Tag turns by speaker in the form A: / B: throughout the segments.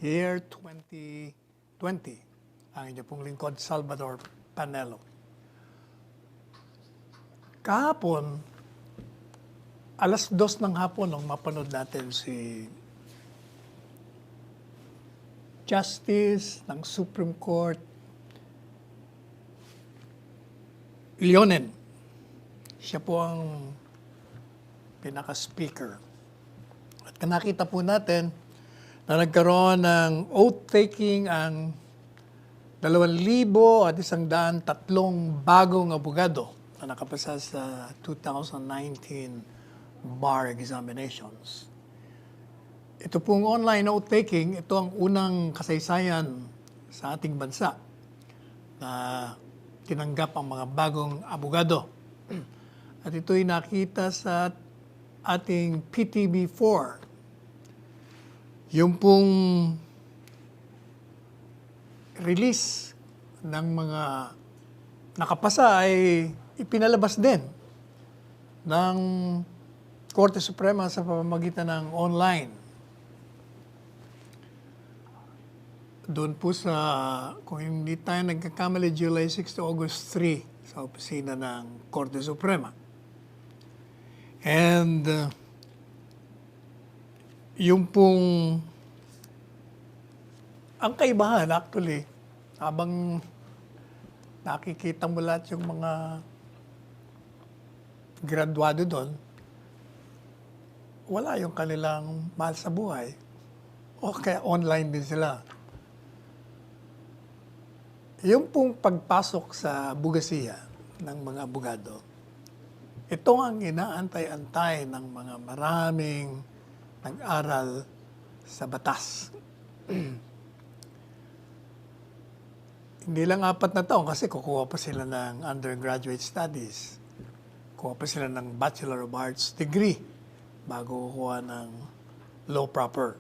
A: year 2020. Ang inyo pong lingkod, Salvador Panelo. Kahapon, alas 2 ng hapon nung mapanood natin si Justice ng Supreme Court, Leonen. Siya po ang pinaka-speaker. At nakita po natin na nagkaroon ng oath-taking ang 2,103 bagong abogado na nakapasa sa 2019 bar examinations. Ito pong online oath-taking, ito ang unang kasaysayan sa ating bansa na tinanggap ang mga bagong abogado. At ito'y nakita sa ating PTB4. Yung pong release ng mga nakapasa ay ipinalabas din ng Korte Suprema sa pamamagitan ng online. Doon po sa, kung hindi tayo nagkakamali, July 6 to August 3 sa opisina ng Korte Suprema. And yung pong ang kaibahan actually, habang nakikita mo lahat yung mga graduado doon, wala yung kanilang mahal sa buhay. O kaya online din sila. Yung pong pagpasok sa abogasiya ng mga abogado, ito ang inaantay-antay ng mga maraming nag-aral sa batas. Hindi lang 4 na taon kasi kukuha pa sila ng undergraduate studies. Kukuha pa sila ng Bachelor of Arts degree bago kukuha ng law proper.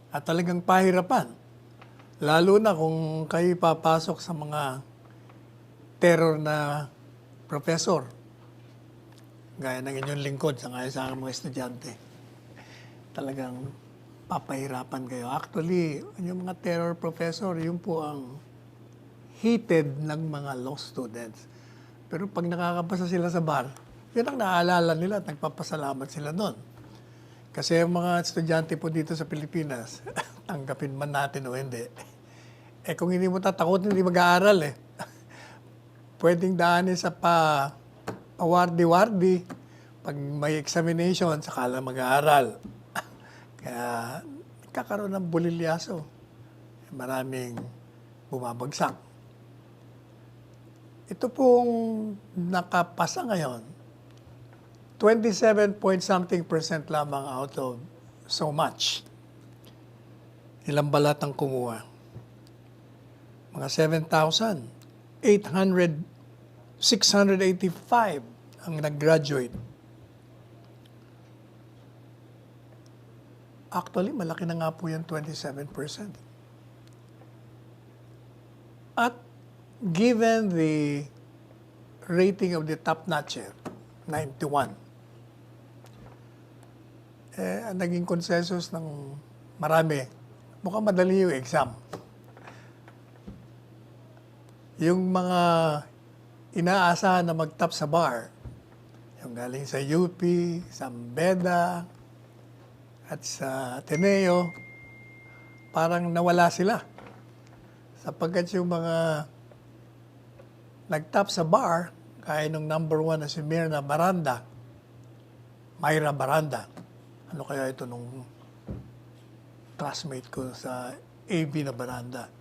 A: At talagang pahirapan. Lalo na kung kayo papasok sa mga terror na professor. Gaya ng inyong lingkod sa mga estudyante. Talagang papahirapan kayo. Actually, yung mga terror professor, yun po ang hated ng mga law students. Pero pag nakakapasa sila sa bar, yun ang naaalala nila at nagpapasalamat sila doon. Kasi yung mga estudyante po dito sa Pilipinas, tanggapin man natin o hindi, kung hindi mo tatakot, hindi mag-aaral Pwedeng daanin sa pawardi-wardi, pag may examination, saka lang mag-aaral. Kaya kakaroon ng bulilyaso. Maraming bumabagsak. Ito pong nakapasa ngayon, 27% lamang out of so much. Ilang balat ang kumuha? Mga 685 ang nag-graduate. Actually, malaki na nga po yung 27%. At given the rating of the top-notcher, 91, ang naging consensus ng marami, mukhang madali yung exam. Yung mga inaasahan na mag-top sa bar, yung galing sa UP, sa Ambeda, at sa Ateneo, parang nawala sila. Sapagkat yung mga nag-top sa bar, kaya nung number 1 na si Myra Baranda, ano kaya ito nung classmate ko sa AB na Baranda,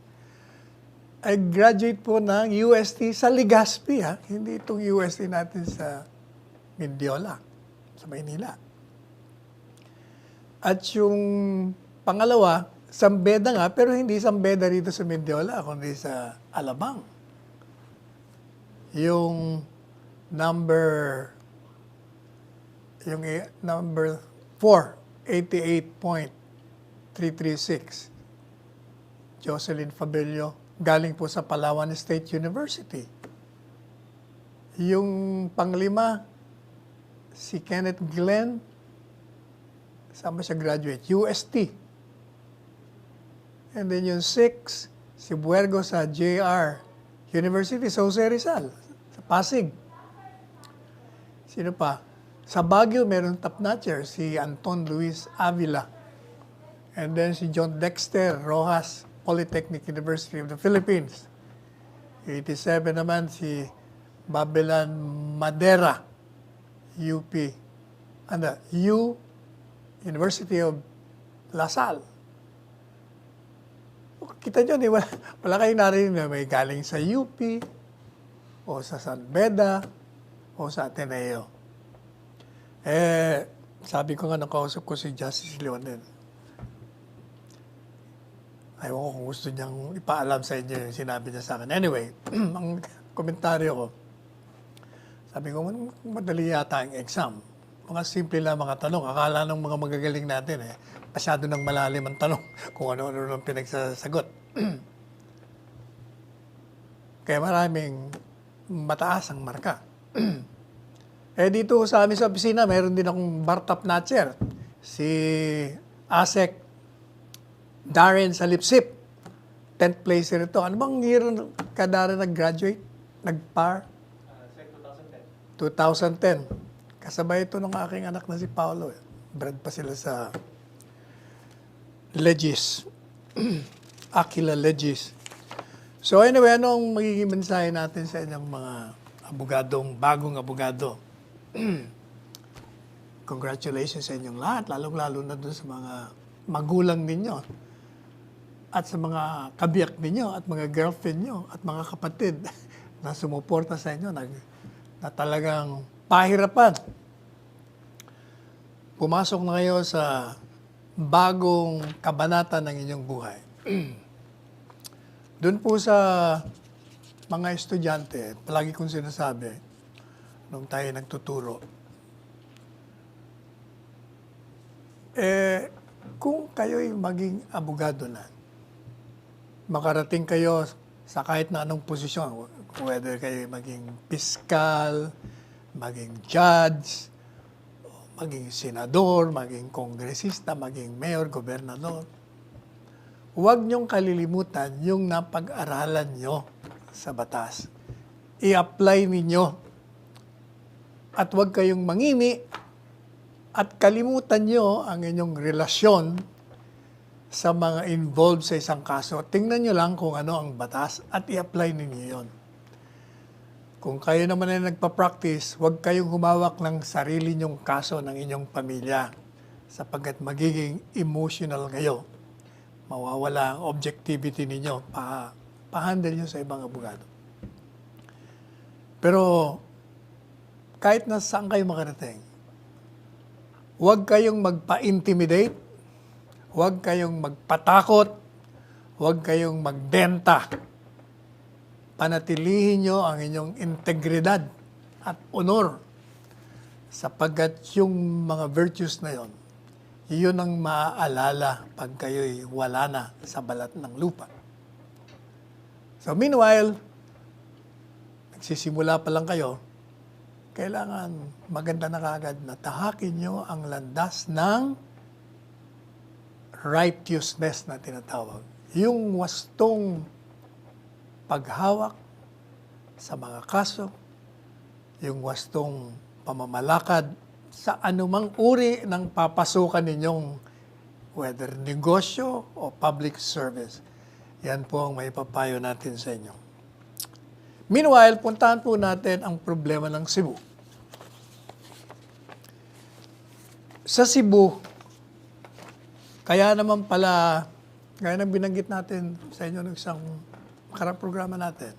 A: ay graduate po ng UST sa Legazpi, hindi itong UST natin sa Mindiola, sa Maynila. At yung pangalawa, Sambeda nga, pero hindi Sambeda rito sa Mindiola, kundi sa Alabang. Yung number 4, 88.336. Jocelyn Fabello, galing po sa Palawan State University. Yung panglima, si Kenneth Glenn, saan ba siya graduate? UST. And then yung 6, si Buergo sa JR University, sa Jose Rizal, sa Pasig. Sino pa? Sa Baguio, meron top-notcher, si Anton Luis Avila. And then si John Dexter Rojas, Polytechnic University of the Philippines. 87 naman si Babelan Madera, UP. University of Lasal. Kita nyo, wala kayong narinig na may galing sa UP, o sa San Beda, o sa Ateneo. Sabi ko nga, nakausap ko si Justice Leonel. Ayaw ko kung gusto niyang ipaalam sa inyo yung sinabi niya sa akin. Anyway, ang komentaryo ko, sabi ko, madali yata ang exam. Mga simple lang mga tanong. Akala ng mga magagaling natin, masyado nang malalim ang tanong kung ano-ano nang pinagsasagot. Kaya maraming mataas ang marka. Dito sa amin sa opisina, mayroon din akong bar-top notcher. Si Asek Darren Salipsip. 10th placer ito. Ano bang year ka Darren nag-graduate? Nag-par? 2010. Kasabay ito ng aking anak na si Paolo. Bred pa sila sa Legis. Aquila Legis. So anyway, anong magiging mensahe natin sa inyong mga bagong abogado? Congratulations sa inyong lahat, lalong-lalo na doon sa mga magulang ninyo at sa mga kabiyak ninyo at mga girlfriend nyo at mga kapatid na sumuporta sa inyo na talagang pahirapan. Pumasok na kayo sa bagong kabanata ng inyong buhay. Doon po sa mga estudyante, palagi kong sinasabi, nung tayo nagtuturo, kung kayo'y maging abogado na, makarating kayo sa kahit na anong posisyon, whether kayo maging piskal, maging judge, maging senador, maging kongresista, maging mayor, gobernador, huwag niyong kalilimutan yung napag-aralan nyo sa batas. I-apply ninyo. At huwag kayong mangimi at kalimutan nyo ang inyong relasyon sa mga involved sa isang kaso. Tingnan nyo lang kung ano ang batas at i-apply ninyo yon. Kung kayo naman ay nagpa-practice, huwag kayong humawak ng sarili nyong kaso ng inyong pamilya sapagkat magiging emotional kayo. Mawawala ang objectivity ninyo. Pa-handle nyo sa ibang abogado. Pero kahit na saan kayo makarating, huwag kayong magpa-intimidate, huwag kayong magpatakot, huwag kayong magbenta. Panatilihin nyo ang inyong integridad at honor sapagkat yung mga virtues na yon, yun ang maaalala pag kayo'y wala na sa balat ng lupa. So meanwhile, nagsisimula pa lang kayo, kailangan maganda na kagad na tahakin nyo ang landas ng righteousness na tinatawag. Yung wastong paghawak sa mga kaso, yung wastong pamamalakad sa anumang uri ng papasukan ninyong whether negosyo o public service. Yan po ang may papayo natin sa inyo. Meanwhile, puntahan po natin ang problema ng Cebu. Sa Cebu, kaya naman pala, gaya ng binanggit natin sa inyo ng isang makarang programa natin,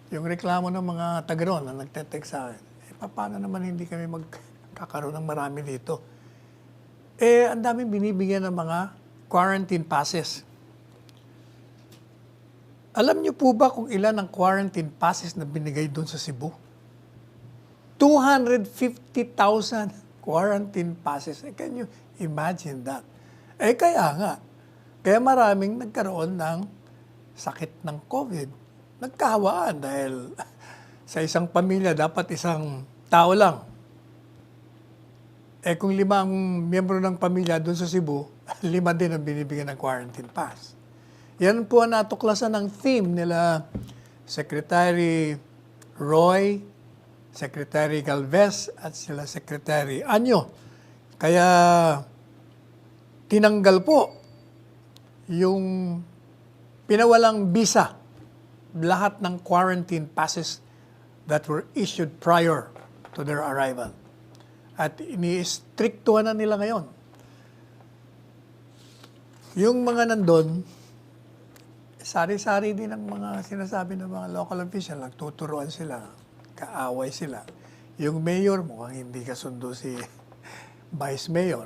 A: yung reklamo ng mga taga-ron na nagte-text sa akin, paano naman hindi kami magkakaroon ng marami dito? Ang daming binibigyan ng mga quarantine passes. Alam niyo po ba kung ilan ang quarantine passes na binigay doon sa Cebu? 250,000 quarantine passes. Can you imagine that? Kaya nga, kaya maraming nagkaroon ng sakit ng COVID. Nagkahawaan dahil sa isang pamilya dapat isang tao lang. Kung 5 miyembro ng pamilya doon sa Cebu, 5 din ang binibigyan ng quarantine pass. Yan po ang natuklasan ng theme nila Secretary Roy, Secretary Galvez, at sila Secretary Anyo. Kaya tinanggal po yung pinawalang visa lahat ng quarantine passes that were issued prior to their arrival. At ini-strictuhan na nila ngayon. Yung mga nandun, sari-sari din ang mga sinasabi ng mga local official, nagtuturuan sila, kaaway sila. Yung mayor, mukhang hindi kasundo si vice mayor.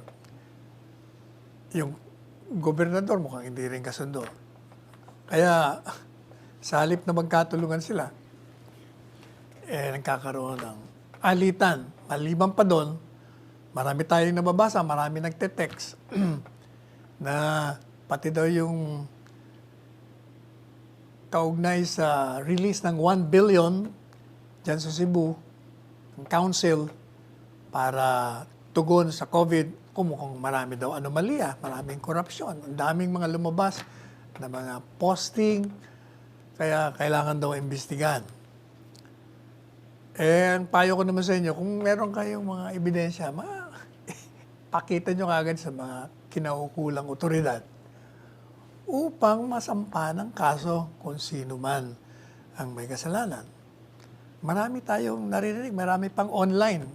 A: Yung gobernador, mukhang hindi rin kasundo. Kaya, sa halip na magkatulungan sila, nagkakaroon ng alitan. Maliban pa doon, marami tayong nababasa, marami nagte-text na pati daw yung kaugnay sa release ng 1 billion dyan sa Cebu, ng council, para tugon sa COVID, mukhang marami daw anomalya, maraming korupsyon, ang daming mga lumabas na mga posting, kaya kailangan daw imbestigahan. Ang payo ko naman sa inyo, kung meron kayong mga ebidensya, pakita nyo agad sa mga kinaukulang otoridad upang masampa ng kaso kung sino man ang may kasalanan. Marami tayong naririnig, marami pang online.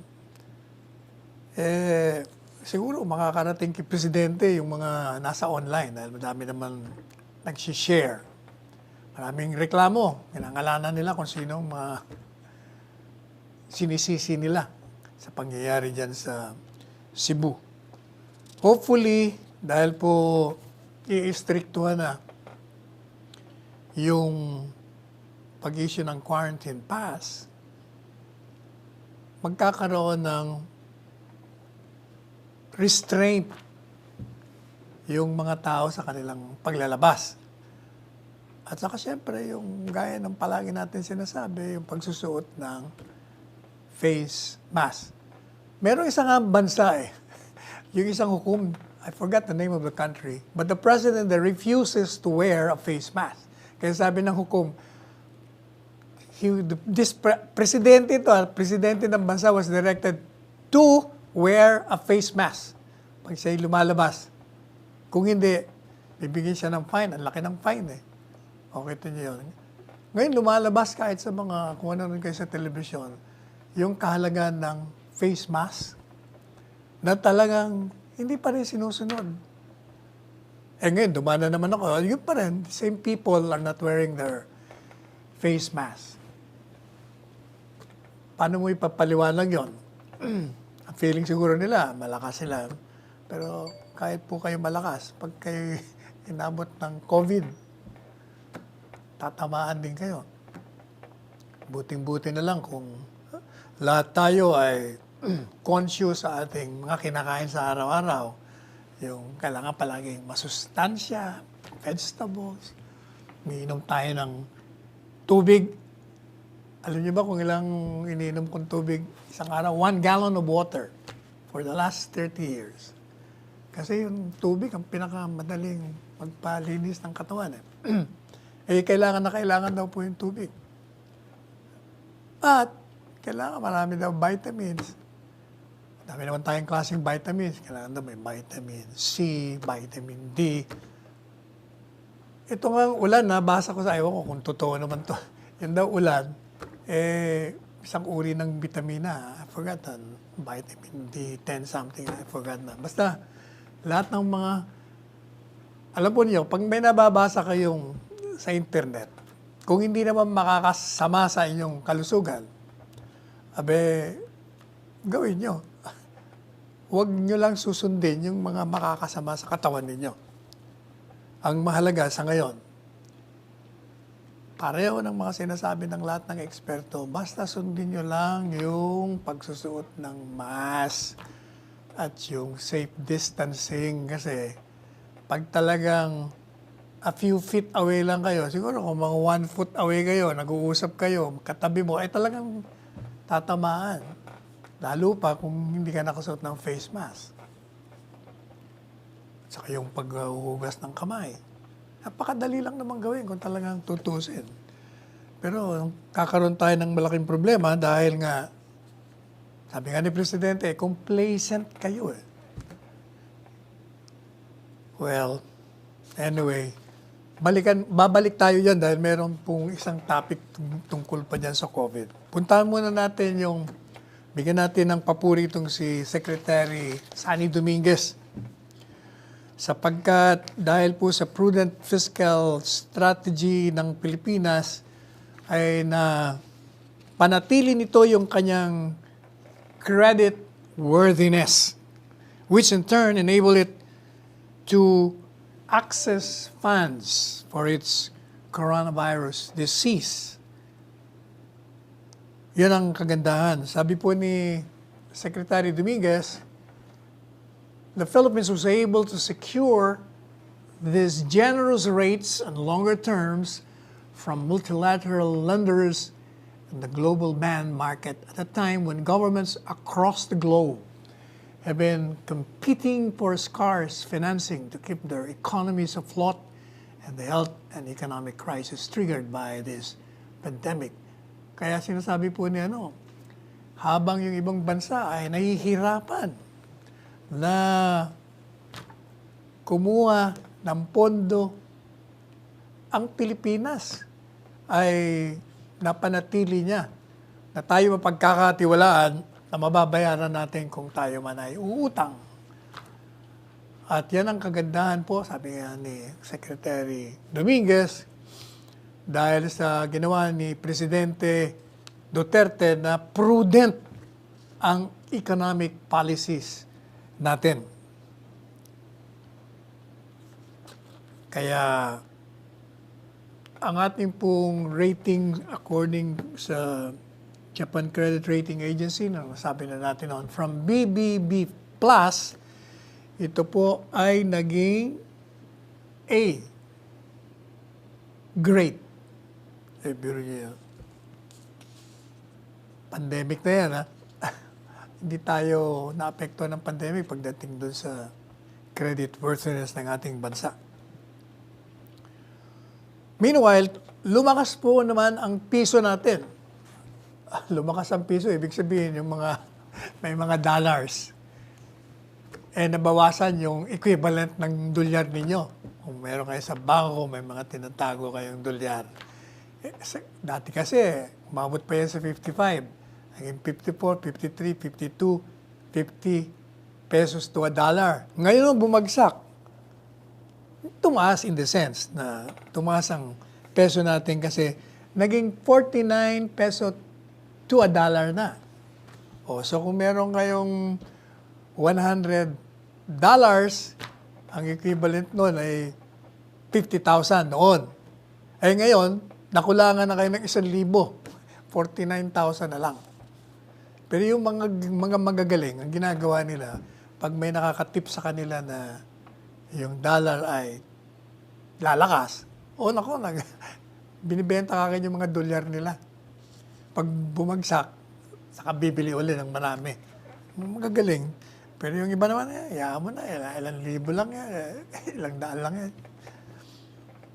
A: Siguro makakarating kay Presidente yung mga nasa online dahil madami naman nag-share. Maraming reklamo. Pinangalanan nila kung sino mga sinisisi nila sa pangyayari dyan sa Cebu. Hopefully, dahil po i-strictuhan na yung pag-issue ng quarantine pass, magkakaroon ng restraint yung mga tao sa kanilang paglalabas. At saka siyempre, yung gaya ng palagi natin sinasabi, yung pagsusuot ng face mask. Merong isang bansa yung isang hukom, I forgot the name of the country, but the president there refuses to wear a face mask. Kaya sabi ng hukom, presidente ng bansa was directed to wear a face mask pag siya'y lumalabas. Kung hindi, bibigyan siya ng fine. Ang laki ng fine Okay, ito niyo yun. Ngayon, lumalabas kahit sa mga, kung ano rin kayo sa telebisyon, yung kahalagaan ng face mask na talagang hindi pa rin sinusunod. Ngayon, dumana naman ako, yun pa rin, the same people are not wearing their face mask. Paano mo ipapaliwanag yun? Ang feeling siguro nila, malakas sila. Pero kahit po kayo malakas, pag kayo inabot ng COVID, tatamaan din kayo. Buting-buti na lang kung lahat tayo ay conscious sa ating mga kinakain sa araw-araw. Yung kailangan palaging masustansya, vegetables, umiinom tayo ng tubig. Alam niyo ba kung ilang iniinom kong tubig isang araw? 1 gallon of water for the last 30 years. Kasi yung tubig ang pinakamadaling magpalinis ng katawan. Kailangan daw po yung tubig. At kailangan marami daw vitamins. Dami naman tayong klaseng vitamins. Kailangan daw may vitamin C, vitamin D. Ito nga ulan, nabasa ko sa ewan ko kung totoo naman to. Yan daw ulan, isang uri ng vitamina. I forgot vitamin D, 10 something, I forgot na. Basta, lahat ng mga, alam po niyo, pag may nababasa kayong sa internet, kung hindi naman makakasama sa inyong kalusugan, gawin nyo. Huwag nyo lang susundin yung mga makakasama sa katawan ninyo. Ang mahalaga sa ngayon, pareho ng mga sinasabi ng lahat ng eksperto, basta sundin nyo lang yung pagsusuot ng mask at yung safe distancing. Kasi pag talagang a few feet away lang kayo, siguro kung mga 1 foot away kayo, nag-uusap kayo, katabi mo, talagang tatamaan. Lalo pa kung hindi ka nakasuot ng face mask. Saka yung paghuhugas ng kamay. Napakadali lang naman gawin kung talagang tutusin. Pero kakaroon tayo ng malaking problema dahil nga, sabi nga ni Presidente, complacent kayo eh. Well, anyway, babalik tayo dyan dahil meron pong isang topic tungkol pa dyan sa COVID. Puntahan muna natin bigyan natin ng papuri itong si Secretary Sunny Dominguez. Sapagkat dahil po sa prudent fiscal strategy ng Pilipinas ay na panatili nito yung kanyang credit worthiness, which in turn enable it to access funds for its coronavirus disease. Yan ang kagandahan. Sabi po ni Secretary Dominguez, the Philippines was able to secure these generous rates and longer terms from multilateral lenders in the global bond market at a time when governments across the globe have been competing for scarce financing to keep their economies afloat and the health and economic crisis triggered by this pandemic. Kaya sinasabi po niya, habang yung ibang bansa ay nahihirapan na kumuha ng pondo, ang Pilipinas ay napanatili niya na tayo mapagkakatiwalaan na mababayaran natin kung tayo man ay uutang. At yan ang kagandahan po, sabi nga ni Secretary Dominguez, dahil sa ginawa ni Presidente Duterte na prudent ang economic policies natin. Kaya ang ating pong rating according sa Japan Credit Rating Agency, na nasabi na natin noon, from BBB+, ito po ay naging A. Great. Biro niyo yan. Pandemic na yan, ha? Hindi tayo naapekto ng pandemic pagdating doon sa credit worthiness ng ating bansa. Meanwhile, lumakas po naman ang piso natin. Lumakas ang piso, ibig sabihin may mga dollars. Nabawasan yung equivalent ng dolyar ninyo. Kung meron kayo sa bangko, may mga tinatago kayong dolyar. Dati kasi, umabot pa yan sa 55. Naging 54, 53, 52, 50 pesos to a dollar. Ngayon bumagsak. Tumaas in the sense na tumaas ang peso natin kasi naging 49 peso to a dollar na. So kung meron kayong $100, ang equivalent nun ay 50,000 noon. Ngayon, nakulangan na kayo ng 1,000. 49,000 na lang. Pero yung mga magagaling, ang ginagawa nila, pag may nakakatip sa kanila na yung dollar ay lalakas, binibenta kagad yung mga dolyar nila. Pag bumagsak, saka bibili ulit ng marami. Magagaling. Pero yung iba naman, hayaan mo na, ilang libo lang yan, ilang daan lang yan.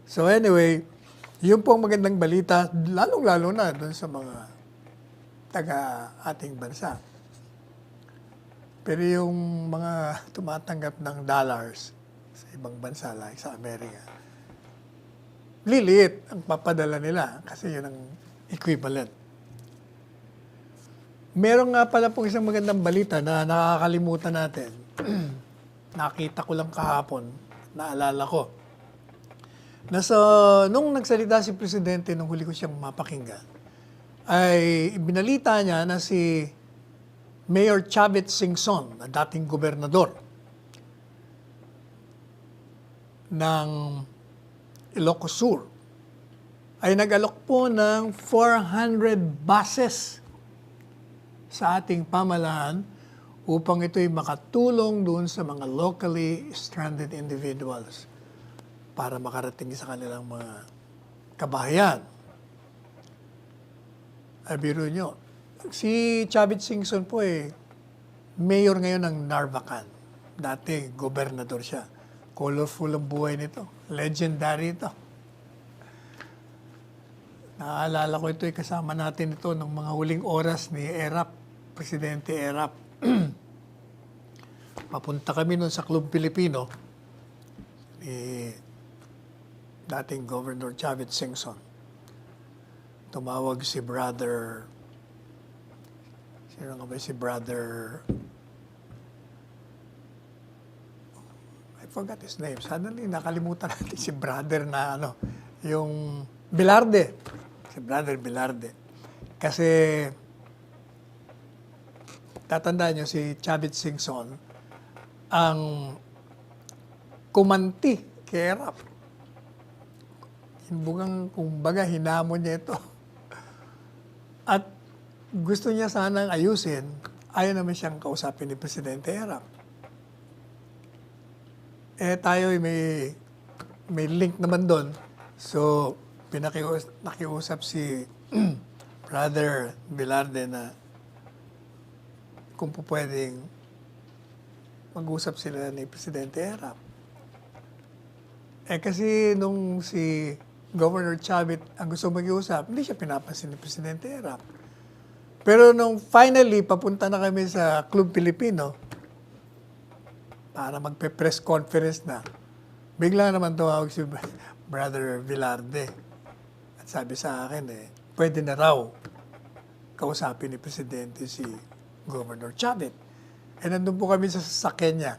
A: So anyway, yun po ang magandang balita, lalong-lalo na doon sa mga taga ating bansa. Pero yung mga tumatanggap ng dollars sa ibang bansa, like sa Amerika, liliit ang papadala nila kasi yun ang equivalent. Meron nga pala pong isang magandang balita na nakakalimutan natin. Nakita ko lang kahapon, naalala ko. Nung nagsalita si Presidente, nung huli ko siyang mapakinggan, ay binalita niya na si Mayor Chavit Singson, na dating gobernador ng Ilocos Sur, ay nag-alok po ng 400 buses sa ating pamahalaan upang ito'y makatulong doon sa mga locally stranded individuals para makarating sa kanilang mga kabahayan. Biro nyo, si Chavit Singson po mayor ngayon ng Narvacan. Dati, gobernador siya. Colorful ang buhay nito. Legendary ito. Naaalala ko ito, kasama natin ito ng mga huling oras ni Erap, Presidente Erap. Papunta kami nun sa Club Pilipino ni dating Governor Chavit Singson. Tumawag si Brother, sino nga ba si Brother, I forgot his name. Suddenly, nakalimutan natin si Brother na yung Velarde. Si Brother Velarde. Kasi, tatandaan nyo, si Chavit Singson, ang kumanti kay Erap. Kumbaga, hinamon niya ito. At gusto niya sanang ayusin, ayaw naman siyang kausapin ni Presidente Erap. Tayo may link naman doon. So, nakiusap si Brother Velarde na kung po pwedeng mag-usap sila ni Presidente Erap. Kasi nung si Governor Chavit ang gusto mag-iusap, hindi siya pinapansin ni Presidente Erap. Pero nung finally, papunta na kami sa Club Pilipino para magpe-press conference na, bigla naman tumawag si Brother Velarde. At sabi sa akin, pwede na raw kausapin ni Presidente si Governor Chavit. Nandun po kami sa sasakyan niya.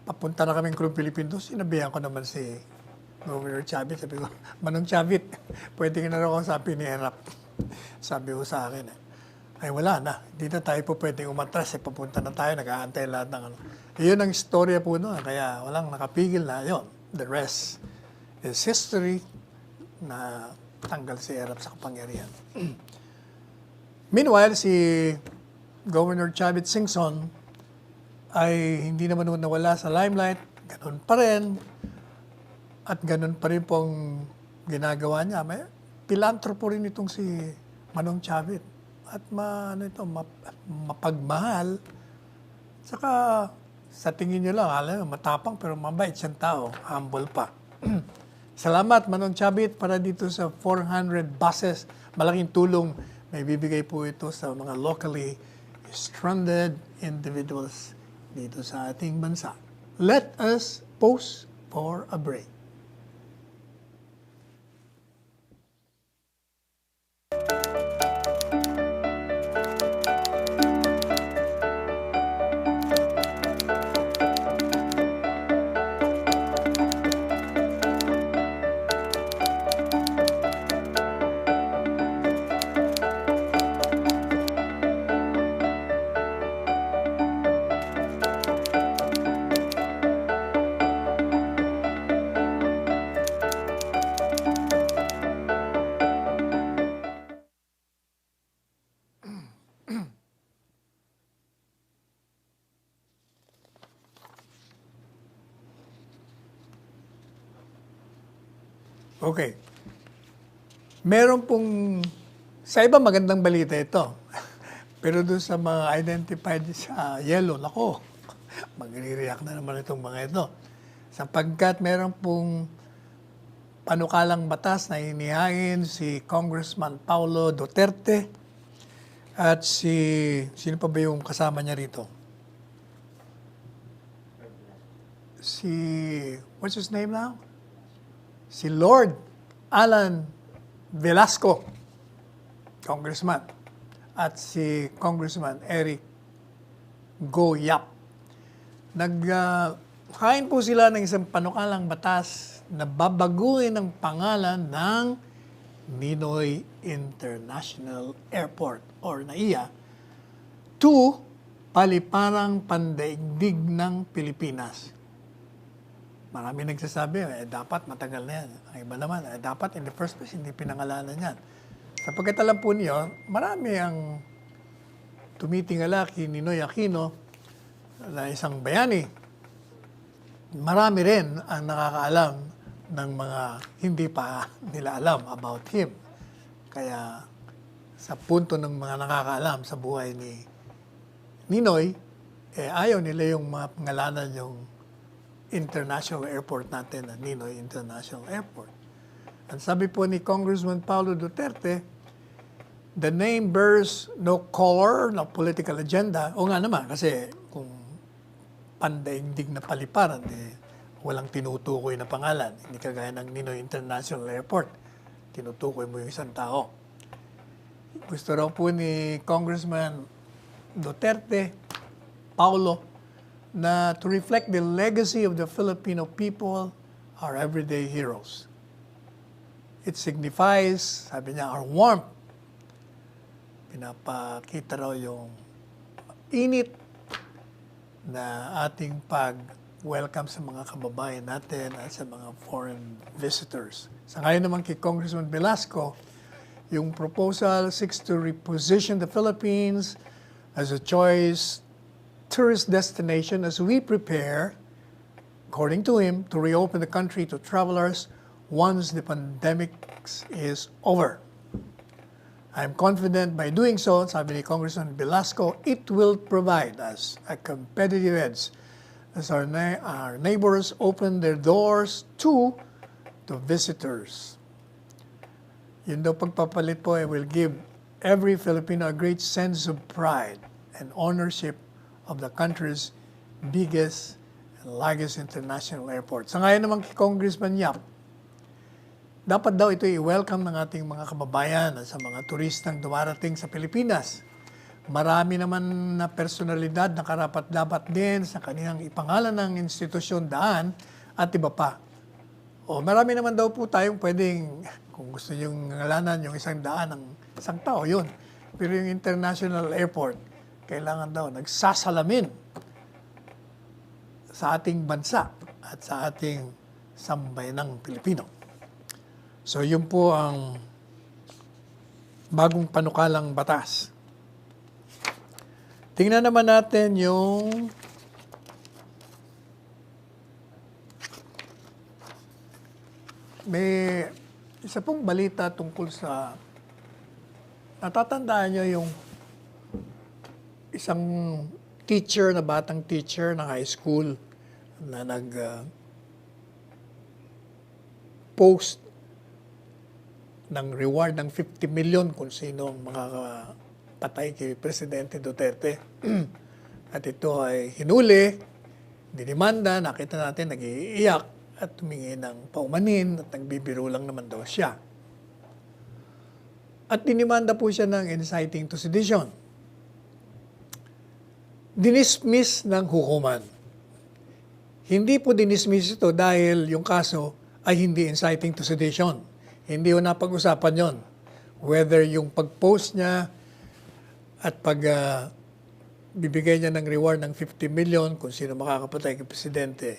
A: Papunta na kami ng Club Pilipino. Sinabihan ko naman si Governor Chavit. Sabi ko, Manong Chavit, pwede ka na raw kausapin ni Erap. Sabi ko sa akin, ay wala na. Hindi na tayo po pwedeng umatras. Papunta na tayo, nag-aantay lahat ng Iyon ang istorya po noon. Kaya walang nakapigil na yun. The rest is history na tanggal si Erap sa kapangyarihan. Meanwhile, si Governor Chavit Singson ay hindi naman nawala sa limelight. Ganun pa rin. At ganun pa rin pong ginagawa niya. May pilantropo rin itong si Manong Chavit. At mapagmahal. Saka sa tingin nyo lang, alam, matapang pero mabait siyang tao. Humble pa. Salamat Manong Chavit para dito sa 400 buses. Malaking tulong may bibigay po ito sa mga locally stranded individuals dito sa ating bansa. Let us pause for a break. Okay. Meron pong, sa iba magandang balita ito. Pero doon sa mga identified sa yellow, nako, magre-react na naman itong mga ito. Sapagkat meron pong panukalang batas na inihain si Congressman Paulo Duterte at sino pa ba yung kasama niya rito? What's his name now? Si Lord Alan Velasco, Congressman, at si Congressman Eric Goyap. Naghain po sila ng isang panukalang batas na babaguhin ang pangalan ng Ninoy International Airport or NAIA to Paliparang Pandaigdig ng Pilipinas. Marami nagsasabi, dapat matagal na yan. Ang iba naman, dapat in the first place, hindi pinangalanan yan. Sapagkat alam po niyo, marami ang tumitingala kay Ninoy Aquino na isang bayani. Marami rin ang nakakaalam ng mga hindi pa nila alam about him. Kaya sa punto ng mga nakakaalam sa buhay ni Ninoy, ayaw nila yung mga pangalanan yung international airport natin, na Ninoy International Airport. Ang sabi po ni Congressman Paulo Duterte, the name bears no color, no political agenda. O nga naman, kasi kung pandaigdig na paliparan, walang tinutukoy na pangalan. Hindi kagaya ng Ninoy International Airport. Tinutukoy mo yung isang tao. Gusto raw po ni Congressman Duterte, Paulo, na to reflect the legacy of the Filipino people, our everyday heroes. It signifies, sabi niya, our warmth. Pinapakita raw yung init na ating pag-welcome sa mga kababayan natin at sa mga foreign visitors. Sa ngayon naman kay Congressman Velasco, yung proposal seeks to reposition the Philippines as a choice tourist destination as we prepare, according to him, to reopen the country to travelers once the pandemic is over. I'm confident by doing so, sabi ni Congressman Velasco, it will provide us a competitive edge as our neighbors open their doors to visitors. Yun daw pagpapalit po, it will give every Filipino a great sense of pride and ownership of the country's biggest and largest international airport. Sa ngayon naman kay Congressman Yap, dapat daw ito i-welcome ng ating mga kababayan at sa mga turistang dumarating sa Pilipinas. Marami naman na personalidad na karapat-dapat din sa kanilang ipangalan ng institusyon, daan at iba pa. O marami naman daw po tayong pwedeng, kung gusto niyong ngalanan yung isang daan ng isang tao, yun. Pero yung international airport, kailangan daw nagsasalamin sa ating bansa at sa ating sambayanang Pilipino. So yun po ang bagong panukalang batas. Tingnan naman natin yung may isa pong balita tungkol sa, natatandaan nyo yung isang teacher, na batang teacher ng high school na post ng reward ng 50 million kung sino ang makakapatay kay Presidente Duterte. At ito ay hinuli, dinimanda, nakita natin nag-iiyak at tumingi ng paumanin at nagbibiro lang naman daw siya. At dinimanda po siya ng inciting to sedition. Dinismiss ng hukuman. Hindi po dinismiss ito dahil yung kaso ay hindi inciting to sedition. Hindi ko napag-usapan yon. Whether yung pag-post niya at bibigay niya ng reward ng 50 million kung sino makakapatay kay Presidente,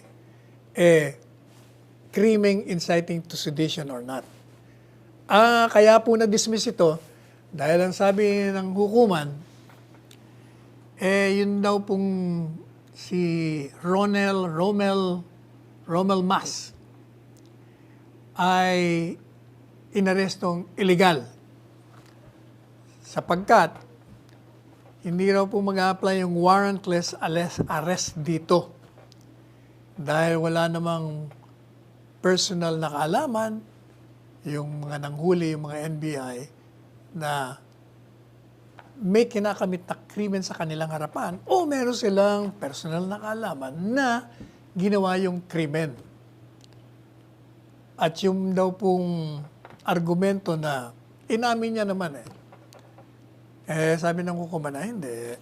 A: criming inciting to sedition or not. Kaya po na-dismiss ito dahil ang sabi ng hukuman, yun daw pong si Romel Mas ay inarestong illegal sapagkat hindi raw po mag-a-apply yung warrantless arrest dito dahil wala namang personal na kaalaman yung mga nanghuli, yung mga NBI na may kinakamit na krimen sa kanilang harapan o meron silang personal na kaalaman na ginawa yung krimen. At yung daw pong argumento na inamin niya naman sabi ng hukuman na hindi.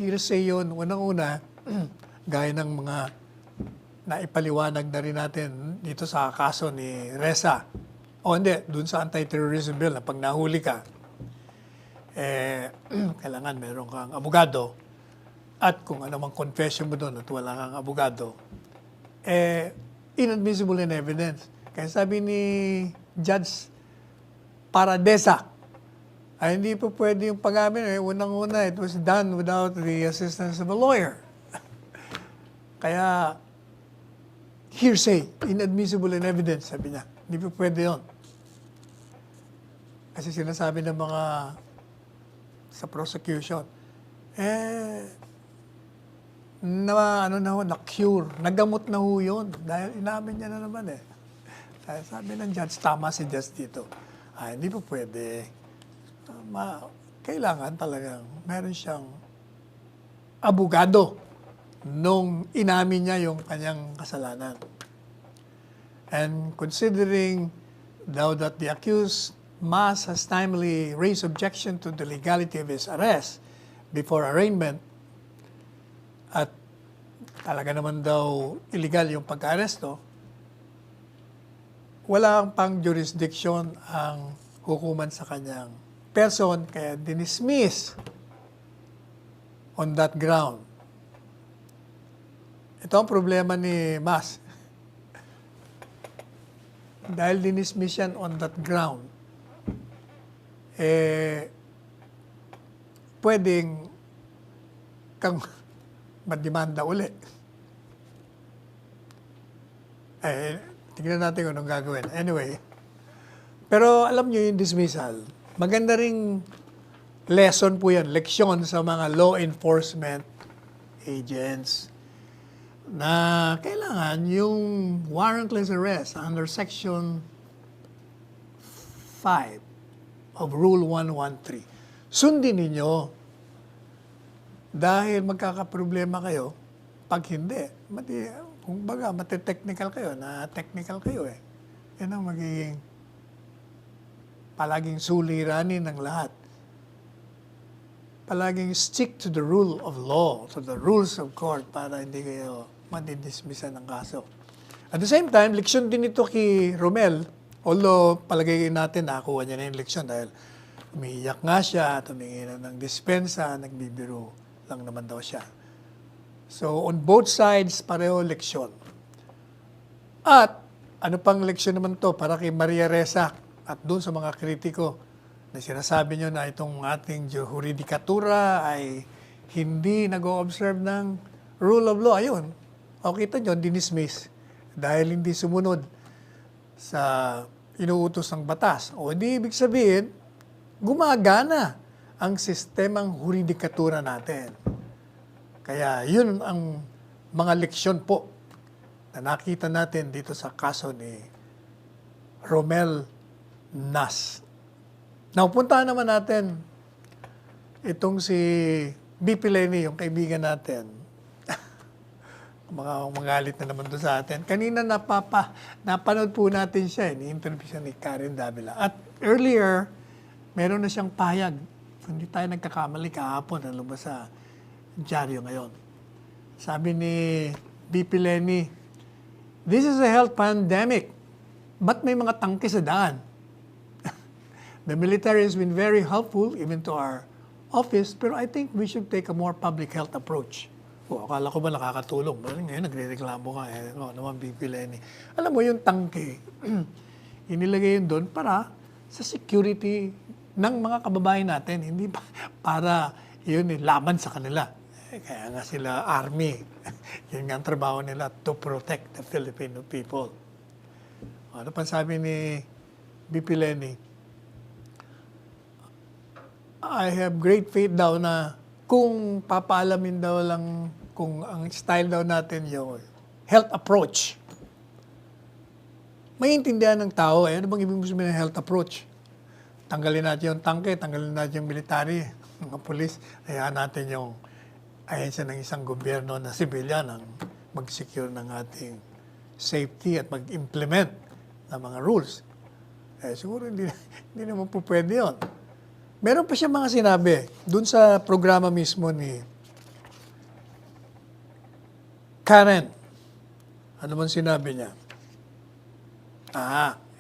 A: Hearsay yun. Unang-una, gaya ng mga naipaliwanag na rin natin dito sa kaso ni Reza. O hindi, dun sa anti-terrorism bill na pag nahuli ka, kailangan meron kang abogado at kung anumang confession mo doon at wala kang abogado, inadmissible in evidence. Kaya sabi ni Judge Paradesa, ay hindi po pwede yung pag-amin. Unang-una, it was done without the assistance of a lawyer. Kaya, hearsay, inadmissible in evidence, sabi niya. Hindi po pwede yun. Kasi sinasabi ng mga sa prosecution, na-cure. Nagamot na ho yun. Dahil inamin niya na naman eh. Sabi ng judge, tama si judge dito. Hindi po pwede. Kailangan talagang meron siyang abogado nung inamin niya yung kanyang kasalanan. And considering now that the accused Mas has timely raised objection to the legality of his arrest before arraignment, at talaga naman daw illegal yung pagka-aresto, wala pang jurisdiction ang hukuman sa kanyang person, kaya dinismiss on that ground. Ito ang problema ni Mas. Dahil dinismiss yan on that ground, pwedeng kang madimanda uli. Tignan natin kung anong gagawin. Anyway, pero alam nyo yung dismissal, maganda ring lesson po yan, leksyon sa mga law enforcement agents na kailangan yung warrantless arrest under Section 5 of Rule 113. Sundin ninyo. Dahil magkakaproblema kayo, pag hindi, kung baga, mati-technical kayo, na-technical kayo eh. Yan ang magiging palaging suliranin ng lahat. Palaging stick to the rule of law, to the rules of court, para hindi kayo madidismissan ng kaso. At the same time, leksyon din ito kay Romel, although palagay natin nakakuha niya na yung leksyon dahil umiiyak nga siya, tumingi na ng dispensa, nagbibiro lang naman daw siya. So, on both sides, pareho leksyon. At, ano pang leksyon naman to para kay Maria Resbak at doon sa mga kritiko na sinasabi nyo na itong ating juridikatura ay hindi nag-o-observe ng rule of law. Ayun, o kita nyo, dinismiss dahil hindi sumunod sa inuutos ng batas. O hindi ibig sabihin, gumagana ang sistemang juridikatura natin. Kaya yun ang mga leksyon po na nakita natin dito sa kaso ni Romel Nas. Napuntahan naman natin itong si BP Lenny, yung kaibigan natin. Magalit na naman doon sa atin. Kanina napanood po natin siya, ni-interview siya ni Karen Davila. At earlier, meron na siyang pahayag. Hindi tayo nagkakamali kahapon na lumabas sa dyaryo ngayon. Sabi ni BP Lenny, "This is a health pandemic. Ba't may mga tangke sa daan?" The military has been very helpful even to our office, pero I think we should take a more public health approach. Akala ko ba nakakatulong? Ngayon nagre-reklamo ka. Naman BP Lenny. Alam mo yung tangke, inilagay yun doon para sa security ng mga kababayan natin, hindi para yun laban sa kanila. Kaya nga sila army. Yun nga ang trabaho nila, to protect the Filipino people. Ano pa sabi ni BP Lenny? I have great faith daw na kung papaalamin daw lang, kung ang style daw natin yung health approach, maintindihan ng tao, ano bang ibig sabihin ng health approach? Tanggalin natin yung tangke, tanggalin natin yung military, mga pulis, hayaan natin yung ahensya ng isang gobyerno na civilian ang mag-secure ng ating safety at mag-implement ng mga rules. Siguro hindi naman po pwede yun. Meron pa siya mga sinabi dun sa programa mismo ni Karen. Ano man sinabi niya?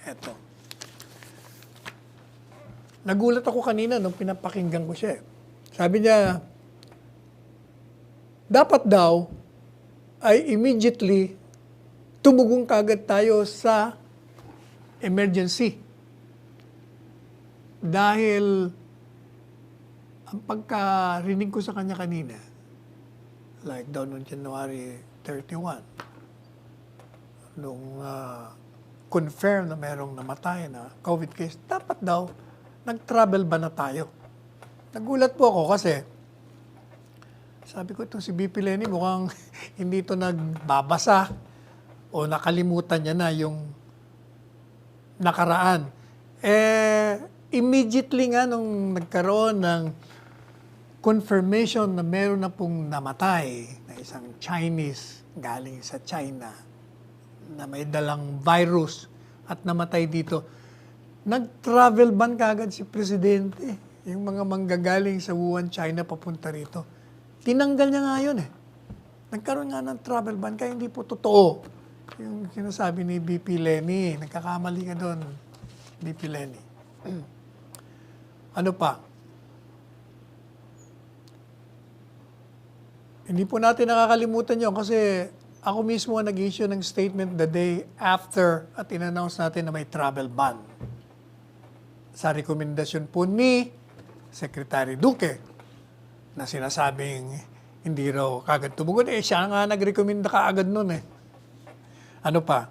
A: Eto. Nagulat ako kanina nung pinapakinggan ko siya. Sabi niya, dapat daw ay immediately tumugong kagad tayo sa emergency. Dahil ang pagkarinig ko sa kanya kanina, like daw noong January 31, nung confirm na merong namatay na COVID case, dapat daw nag-travel ba na tayo? Nagulat po ako kasi Sabi ko, itong si BP Lenny mukhang hindi ito nagbabasa o nakalimutan niya na yung nakaraan. Immediately nga nung nagkaroon ng confirmation na meron na pong namatay na isang Chinese galing sa China na may dalang virus at namatay dito, nag-travel ban kagad si Presidente. Yung mga manggagaling sa Wuhan, China, papunta rito. Tinanggal niya nga yun eh. Nagkaroon nga ng travel ban, kaya hindi po totoo. Yung sinasabi ni BP Lenny, nagkakamali ka doon, BP Lenny. Ano pa? Hindi po natin nakakalimutan yun kasi ako mismo ang nag-issue ng statement the day after at in-announce natin na may travel ban. Sa rekomendasyon po ni Secretary Duque na sinasabing hindi raw kagad tumugon. Siya nga nag-recommenda kaagad nun eh. Ano pa?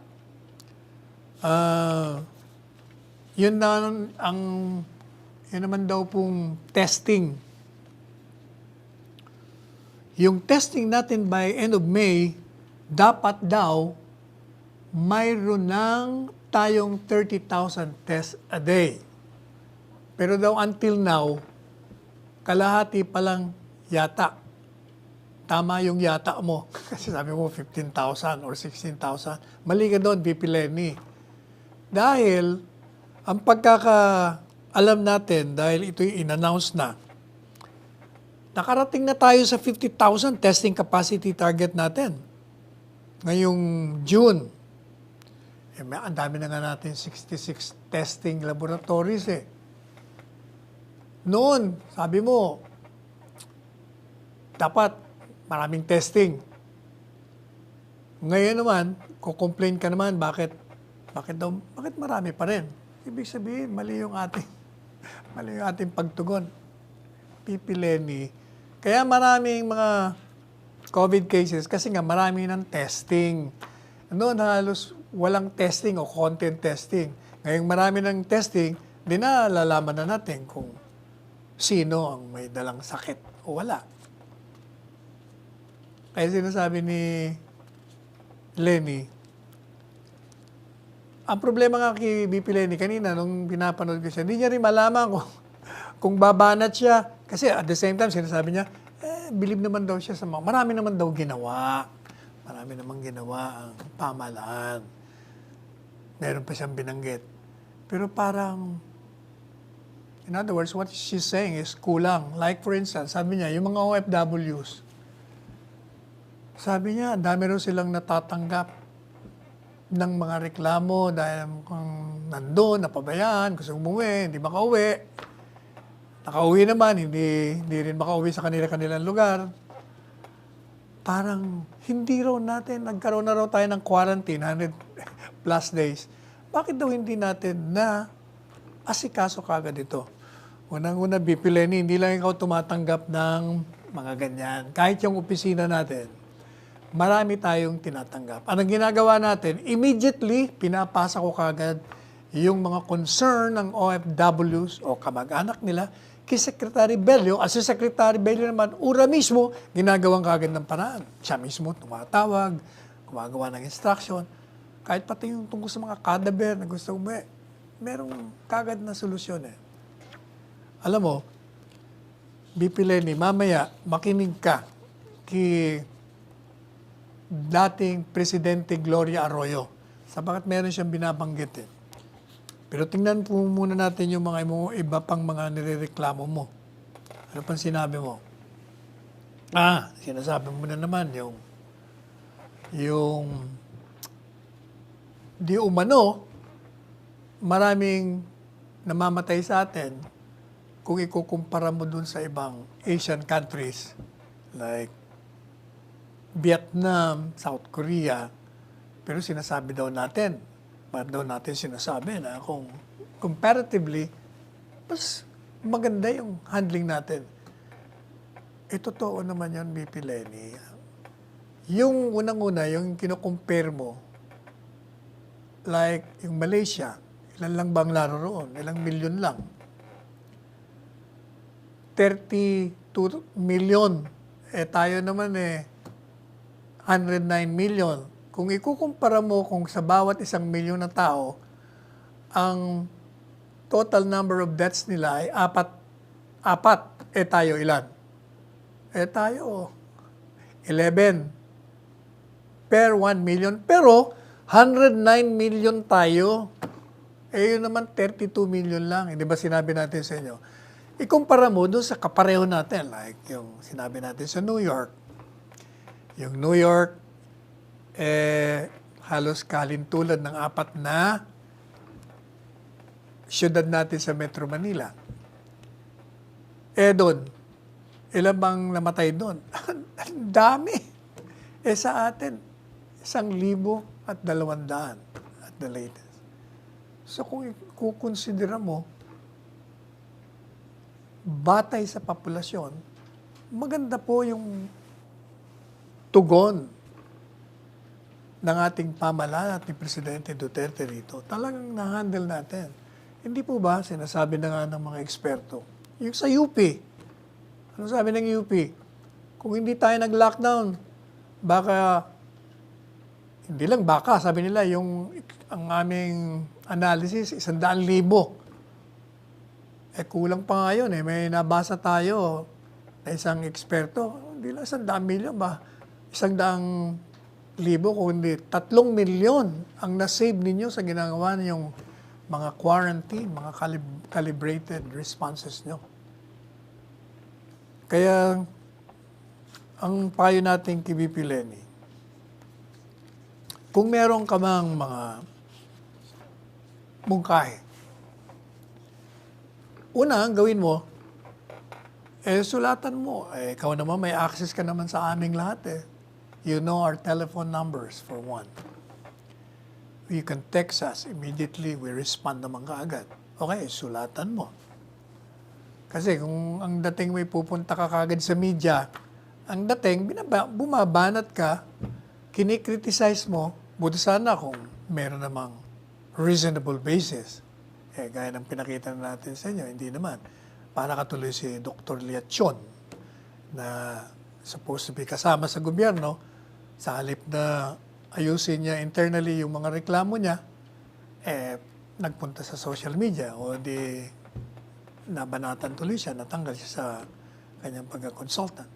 A: Yun naman daw pong testing. Yung testing natin by end of May, dapat daw mayroon ng tayong 30,000 tests a day. Pero daw until now, kalahati pa lang yata. Tama yung yata mo. Kasi sabi mo 15,000 or 16,000. Mali ka doon, BP Lenny. Dahil, ang pagkakaalam natin, dahil ito'y in-announce na, nakarating na tayo sa 50,000 testing capacity target natin. Ngayong June, ang dami na nga natin 66 testing laboratories eh. Noon, sabi mo, dapat maraming testing. Ngayon naman, kukomplain ka naman, bakit marami pa rin? Ibig sabihin, mali yung ating pagtugon. BP Lenny. Kaya maraming mga COVID cases kasi nga marami ng testing. Noon halos walang testing o content testing. Ngayong marami ng testing, di na lalaman na natin kung sino ang may dalang sakit o wala. Kaya sinasabi ni Lenny, ang problema nga kay BP Lenny kanina nung pinapanood ko siya, hindi niya rin malaman kung babanat siya. Kasi at the same time, sinasabi niya, believe naman daw siya sa mga, marami naman daw ginawa. Marami naman ginawa ang pamahalaan. Meron pa siyang binanggit. Pero parang, in other words, what she's saying is kulang. Like for instance, sabi niya, yung mga OFWs, sabi niya, dami rin silang natatanggap ng mga reklamo dahil kung nandun, napabayaan, gusto umuwi, hindi makauwi. Nakauwi naman, hindi rin makauwi sa kanilang lugar. Parang hindi raw natin, nagkaroon na raw tayo ng quarantine, 100 plus days. Bakit daw hindi natin na asikaso kagad ito? Unang-una, BP Lenny, hindi lang ikaw tumatanggap ng mga ganyan. Kahit yung opisina natin, marami tayong tinatanggap. Anong ginagawa natin? Immediately, pinapasa ko kagad yung mga concern ng OFWs o kamag-anak nila kay Secretary Bello. At si Secretary Bello naman, ura mismo, ginagawang kagad ng paraan. Siya mismo tumatawag, gumagawa ng instruction. Kahit pati yung tungkol sa mga cadaver na gusto umuwi, merong kagad na solusyon eh. Alam mo, BP Lenny, mamaya makinig ka kay dating Presidente Gloria Arroyo. Sabagat meron siyang binabanggit eh. Pero tingnan po muna natin yung mga iba pang mga nirereklamo mo. Ano pang sinabi mo? Sinasabi mo na naman yung di umano, maraming namamatay sa atin kung ikukumpara mo dun sa ibang Asian countries like Vietnam, South Korea. Pero sinasabi daw natin sinasabi na kung comparatively, mas maganda yung handling natin. Totoo naman yun, BP Lenny. Yung unang-una, yung kinukompare mo, like yung Malaysia, ilan lang bang naroon? Ilang milyon lang. 32 million Tayo naman 109 million. Kung ikukumpara mo kung sa bawat 1,000,000 na tao, ang total number of deaths nila ay apat. Tayo ilan? Tayo 11 per 1 million. Pero 109 million tayo. Yun naman 32 million lang. Di ba sinabi natin sa inyo? Ikumpara mo doon sa kapareho natin. Like yung sinabi natin sa New York. Yung New York, halos kalintulad ng 4 na syudad natin sa Metro Manila. Doon, ilan bang namatay doon? Ang dami. Sa atin, 1,200 at the latest. So kung kukonsidera mo, batay sa populasyon, maganda po yung tugon ng ating pamahalaan at ni Presidente Duterte dito. Talagang na-handle natin. Hindi po ba, sinasabi na nga ng mga eksperto, yung sa UP, ano sabi ng UP? Kung hindi tayo nag-lockdown, baka, hindi lang baka, sabi nila, ang aming analysis, 100,000. Kulang pa nga yun. May nabasa tayo na isang eksperto, hindi lang 100,000,000 ba? 100,000, kundi 3,000,000 ang na-save ninyo sa ginagawa niyong mga quarantine, mga calibrated responses nyo. Kaya, ang payo natin kay VP Lenny, kung meron ka mang mga mungkahi, una, ang gawin mo, sulatan mo. Ikaw naman, may access ka naman sa aming lahat. You know our telephone numbers, for one. You can text us immediately. We respond naman kaagad. Okay, sulatan mo. Kasi kung ang dating may pupunta ka kaagad sa media, ang dating, bumabanat ka, kinikriticize mo, buti sana kung meron namang reasonable basis. Gaya ng pinakita natin sa inyo, hindi naman. Para katuloy si Dr. Liachon na supposed to be kasama sa gobyerno, sa halip na ayusin niya internally yung mga reklamo niya, nagpunta sa social media o di nabanatan tuloy siya, natanggal siya sa kanyang pagka-consultant.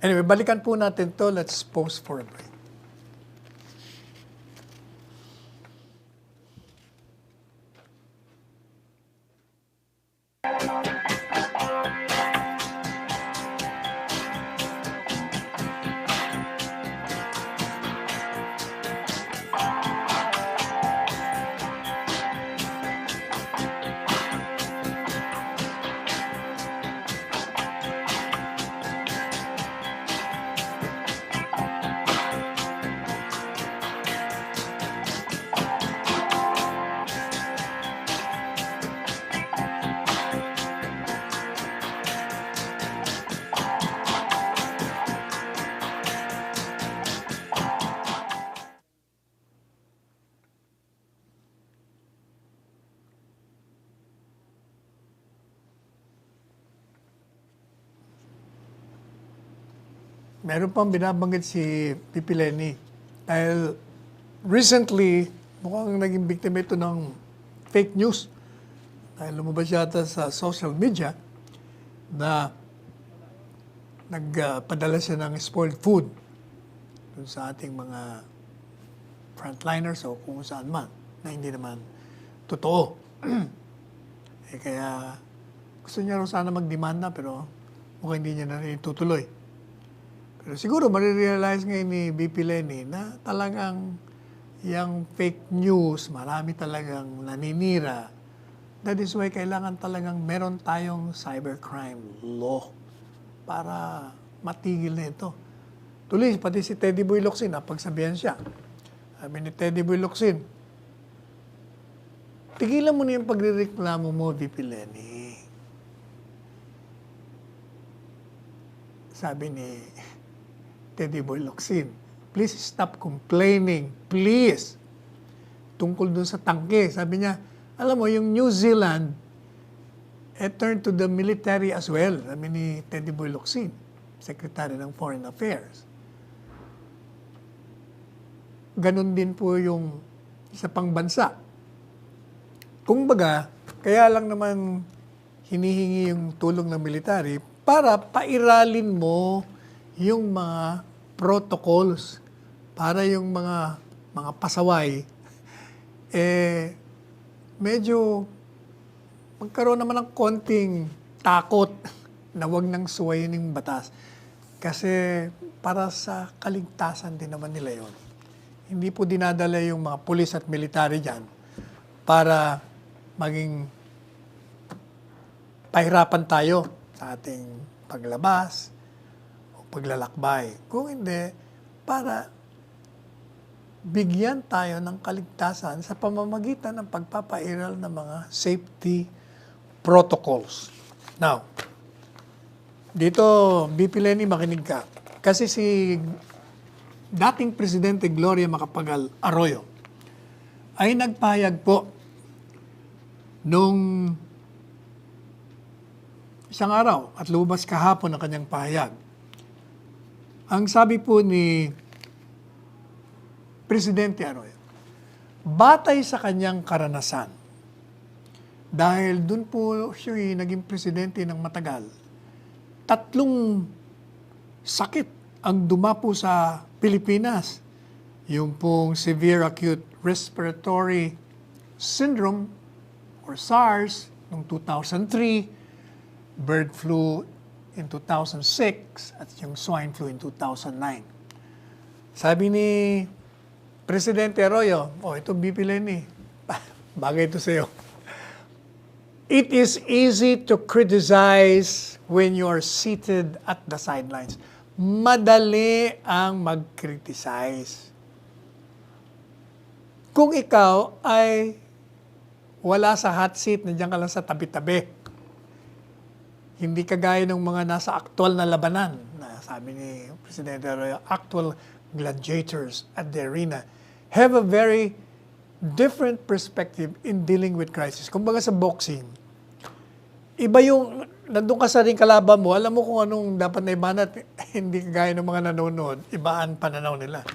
A: Anyway, balikan po natin to. Let's pause for a break. Meron pang binabanggit si VP Lenny. Dahil recently, mukhang naging biktima ito ng fake news. Dahil lumabas yata sa social media na nagpadala siya ng spoiled food dun sa ating mga frontliners o kung saan man, na hindi naman totoo. Kaya gusto niya raw sana magdemanda pero mukhang hindi niya na itutuloy. Pero siguro marirealize ngayon ni VP Lenny na talagang yung fake news, marami talagang naninira. That is why kailangan talagang meron tayong cybercrime law para matigil na ito. Tuloy, pati si Teddy Boy Locsin, napagsabihan siya. Sabi ni Teddy Boy Locsin, tigilan mo na yung pagrereklamo mo, VP Lenny. Sabi ni Teddy Boy Locsin, please stop complaining, please. Tungkol dun sa tangke, sabi niya, alam mo, yung New Zealand, turned to the military as well, sabi ni Teddy Boy Locsin. Secretary ng Foreign Affairs. Ganon din po yung isa pang bansa. Kung baga, kaya lang naman hinihingi yung tulong ng military para pairalin mo yung mga protocols, para yung mga pasaway, medyo magkaroon naman ng konting takot na wag nang suwayin yung batas. Kasi para sa kaligtasan din naman nila yon. Hindi po dinadala yung mga pulis at military dyan para maging pahirapan tayo sa ating paglabas o paglalakbay. Kung hindi, para bigyan tayo ng kaligtasan sa pamamagitan ng pagpapairal ng mga safety protocols. Now, dito, BP Lenny, makinig ka. Kasi si dating Presidente Gloria Macapagal Arroyo ay nagpahayag po nung isang araw at lumabas kahapon ang kanyang pahayag. Ang sabi po ni Presidente Arroyo, batay sa kanyang karanasan, dahil dun po siya naging presidente ng matagal, 3 sakit ang dumapo sa Pilipinas. Yung pong severe acute respiratory syndrome or SARS noong 2003, bird flu in 2006, at yung swine flu in 2009. Sabi ni Presidente Arroyo, ito BP Lenny, bagay ito sa'yo. It is easy to criticize when you are seated at the sidelines. Madali ang mag-criticize. Kung ikaw ay wala sa hot seat, nandiyan ka lang sa tabi-tabi. Hindi kagaya ng mga nasa aktual na labanan, na sabi ni Presidente Arroyo, actual gladiators at the arena have a very different perspective in dealing with crisis. Kumbaga sa boxing, iba yung nandun ka sa ring kalaban mo, alam mo kung anong dapat na ibanat, hindi kagaya ng mga nanonood, ibaan pananaw nila.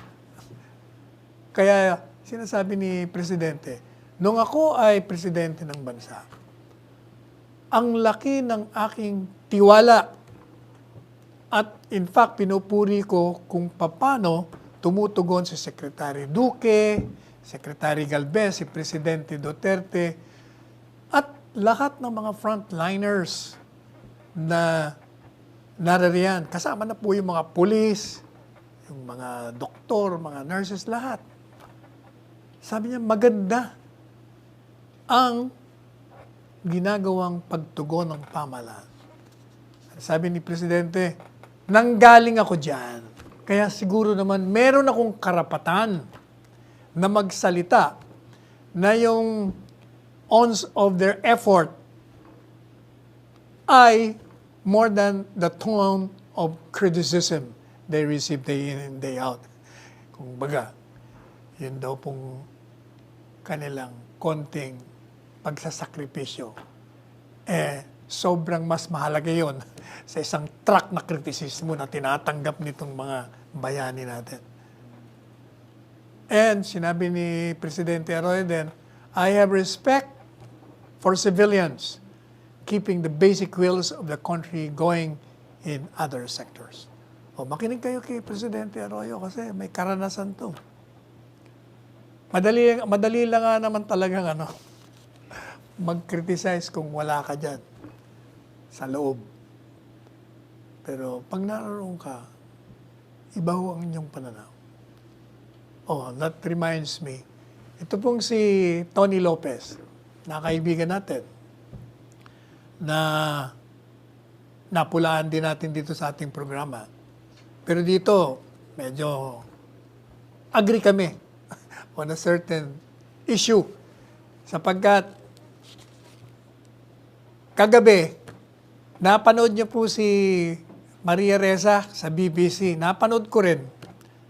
A: Kaya sinasabi ni Presidente, nung ako ay presidente ng bansa, ang laki ng aking tiwala at in fact, pinupuri ko kung paano tumutugon si Secretary Duque, Secretary Galvez, si Presidente Duterte, at lahat ng mga frontliners na narariyan. Kasama na po yung mga pulis, yung mga doktor, mga nurses, lahat. Sabi niya, maganda ang ginagawang pagtugon ng pamahalaan. Sabi ni Presidente, nanggaling ako dyan. Kaya siguro naman meron akong karapatan na magsalita na yung ounce of their effort ay more than the tone of criticism they receive day in and day out. Kung baga, yun daw pong kanilang konting pagsasakripisyo. Sobrang mas mahalaga yun sa isang track na kritisismo na tinatanggap nitong mga bayani natin. And sinabi ni Presidente Arroyo din, I have respect for civilians keeping the basic wills of the country going in other sectors. Makinig kayo kay Presidente Arroyo kasi may karanasan to. Madali lang nga naman talagang mag-criticize kung wala ka dyan sa loob. Pero pag naroon ka, iba ho ang inyong pananaw. That reminds me. Ito pong si Tony Lopez, na kaibigan natin, na napulaan din natin dito sa ating programa. Pero dito, medyo agree kami on a certain issue. Sapagkat kagabi, napanood niyo po si Maria Reza sa BBC. Napanood ko rin.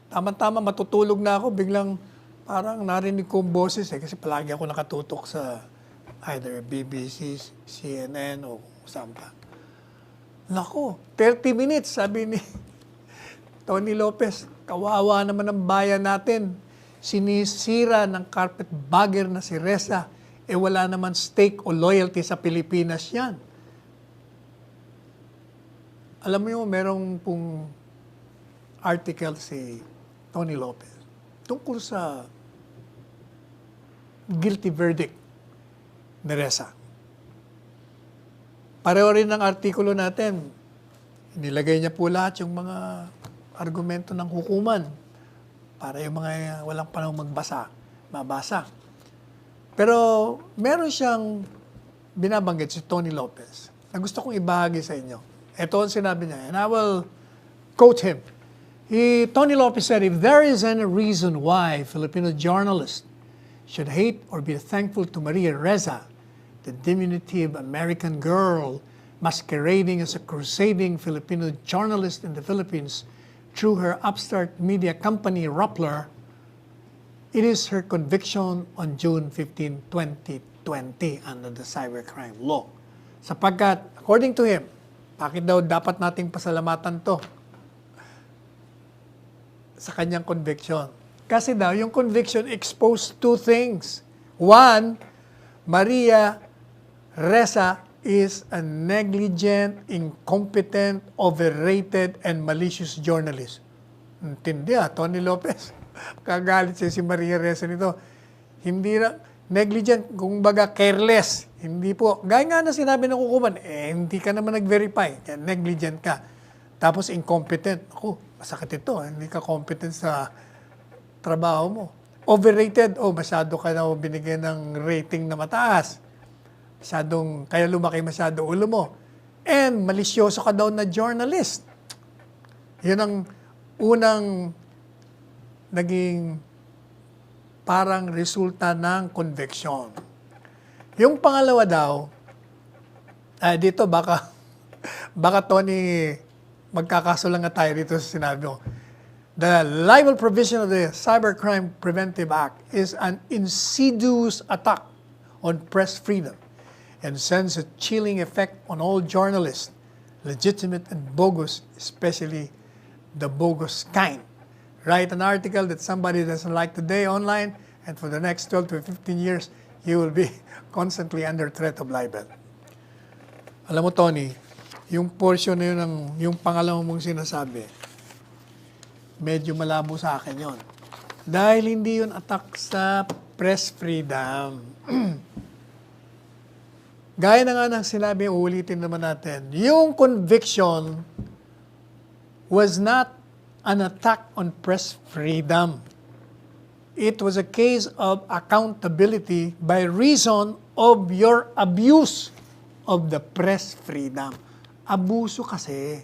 A: Tama-tama, matutulog na ako. Biglang parang narinig ko ang boses kasi palagi ako nakatutok sa either BBC, CNN o saan pa. Nako, 30 minutes, sabi ni Tony Lopez, kawawa naman ang bayan natin. Sinisira ng carpetbagger na si Reza, wala naman stake o loyalty sa Pilipinas yan. Alam mo yung merong pong article si Tony Lopez tungkol sa guilty verdict ni Reza. Pareho rin ng artikulo natin. Nilagay niya po lahat yung mga argumento ng hukuman para yung mga walang panahon mabasa. Pero meron siyang binabanggit si Tony Lopez na gusto kong ibahagi sa inyo. Ito ang sinabi niya, and I will quote him. Tony Lopez said, "If there is any reason why Filipino journalists should hate or be thankful to Maria Reza, the diminutive American girl masquerading as a crusading Filipino journalist in the Philippines through her upstart media company, Rappler, it is her conviction on June 15, 2020 under the cybercrime law." Sapagkat, according to him, bakit daw dapat nating pasalamatan to sa kanyang conviction? Kasi daw, yung conviction exposed two things. One, Maria Reza is a negligent, incompetent, overrated, and malicious journalist. Intindi Tony Lopez. Kagalit si Maria Reza nito. Hindi negligent, kung baga careless. Hindi po. Gaya nga na sinabi ng hukuman, hindi ka naman nag-verify. Kaya negligent ka. Tapos incompetent. Ako, masakit ito. Hindi ka competent sa trabaho mo. Overrated. Masyado ka na binigyan ng rating na mataas. Kaya lumaki masyado ulo mo. And malisyoso ka daw na journalist. Yun ang unang naging parang resulta ng conviction. Yung pangalawa daw, dito baka Tony, magkakaso lang nga tayo dito sa sinabi mo. The libel provision of the Cybercrime Preventive Act is an insidious attack on press freedom and sends a chilling effect on all journalists, legitimate and bogus, especially the bogus kind. Write an article that somebody doesn't like today online, and for the next 12 to 15 years, you will be constantly under threat of libel. Alam mo, Tony, yung portion na yun, yung pangalawa mong sinasabi, medyo malabo sa akin yon. Dahil hindi yun attack sa press freedom. Gaya na nga ng sinabi, uulitin naman natin, yung conviction was not an attack on press freedom. It was a case of accountability by reason of your abuse of the press freedom. Abuso kasi.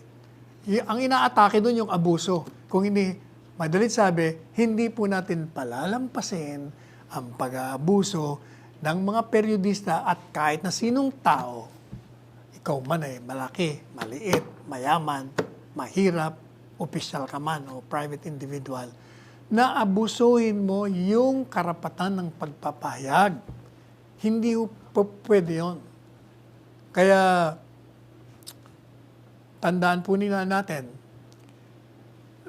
A: Ang inaatake doon yung abuso. Kung hindi, madalit sabi, hindi po natin palalampasin ang pag-aabuso ng mga periodista at kahit na sinong tao, ikaw man ay malaki, maliit, mayaman, mahirap, opisyal ka man o private individual, na abusuhin mo yung karapatan ng pagpapahayag. Hindi po pwede yun. Kaya, tandaan po nila natin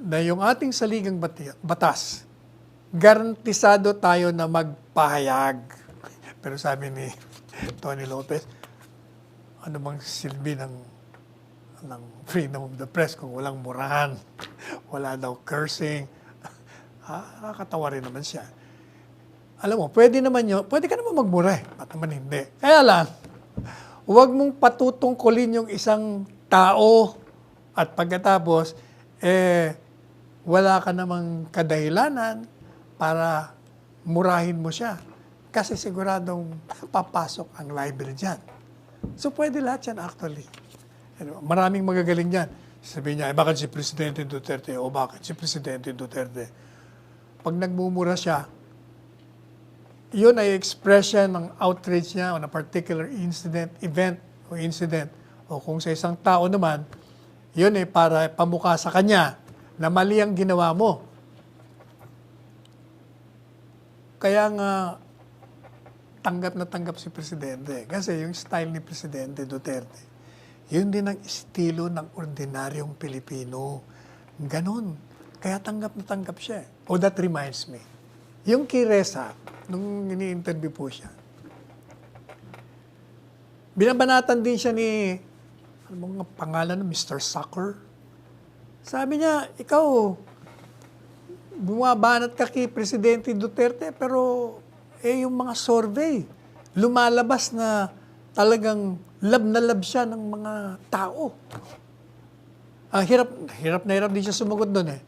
A: na yung ating saligang batas, garantisado tayo na magpahayag. Pero sabi ni Tony Lopez, ano bang silbi ng freedom of the press kung walang murahan, wala daw cursing. Nakakatawa rin naman siya. Alam mo, pwede naman yun, pwede ka naman magmura ba't naman hindi? Kaya lang, huwag mong patutungkulin yung isang tao at pagkatapos, wala ka namang kadahilanan para murahin mo siya. Kasi siguradong papasok ang libel dyan. So pwede lahat yan actually. Maraming magagaling dyan. Sabihin niya, bakit si Presidente Duterte? O bakit si Presidente Duterte? Pag nagmumura siya, yun ay expression ng outrage niya on a particular event. O kung sa isang tao naman, yun ay para pamukha sa kanya na mali ang ginawa mo. Kaya nga, tanggap na tanggap si Presidente. Kasi yung style ni Presidente Duterte, Yun din ang estilo ng ordinaryong Pilipino. Ganon. Kaya tanggap na tanggap siya. Oh, that reminds me. Yung kay Resbak, nung ini-interview po siya, binabanatan din siya ni, ano mga pangalan, Mr. Sucker. Sabi niya, ikaw, bumabanat ka kay Presidente Duterte, pero yung mga survey, lumalabas na talagang lab na lab siya ng mga tao. Hirap na hirap din siya sumagot doon eh.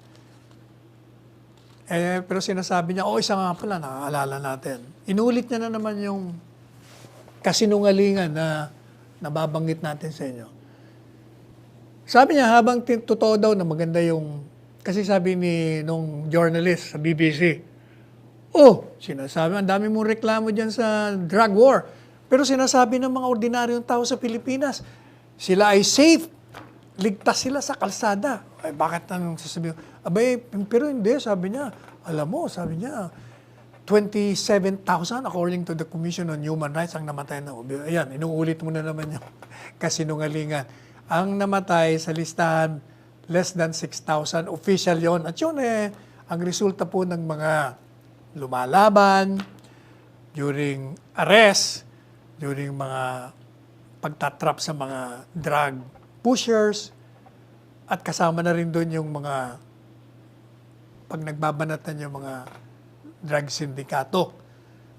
A: Pero sinasabi niya, isa nga pala, nakaalala natin. Inulit niya na naman yung kasinungalingan na nababanggit natin sa inyo. Sabi niya, habang totoo daw na maganda yung, kasi sabi nung journalist sa BBC, sinasabi, ang dami mong reklamo dyan sa drug war. Pero sinasabi ng mga ordinaryong tao sa Pilipinas, sila ay safe, ligtas sila sa kalsada. Ay, bakit nang sasabihin? Pero hindi, sabi niya, alam mo, sabi niya, 27,000 according to the Commission on Human Rights ang namatay na. Ayan, inuulit mo na naman yung kasinungalingan. Ang namatay sa listahan, less than 6,000. Official yon. At yun ang resulta po ng mga lumalaban, during arrest, during mga pagtatrap sa mga drug pushers, at kasama na rin doon yung mga pag nagbabanatan yung mga drug sindikato.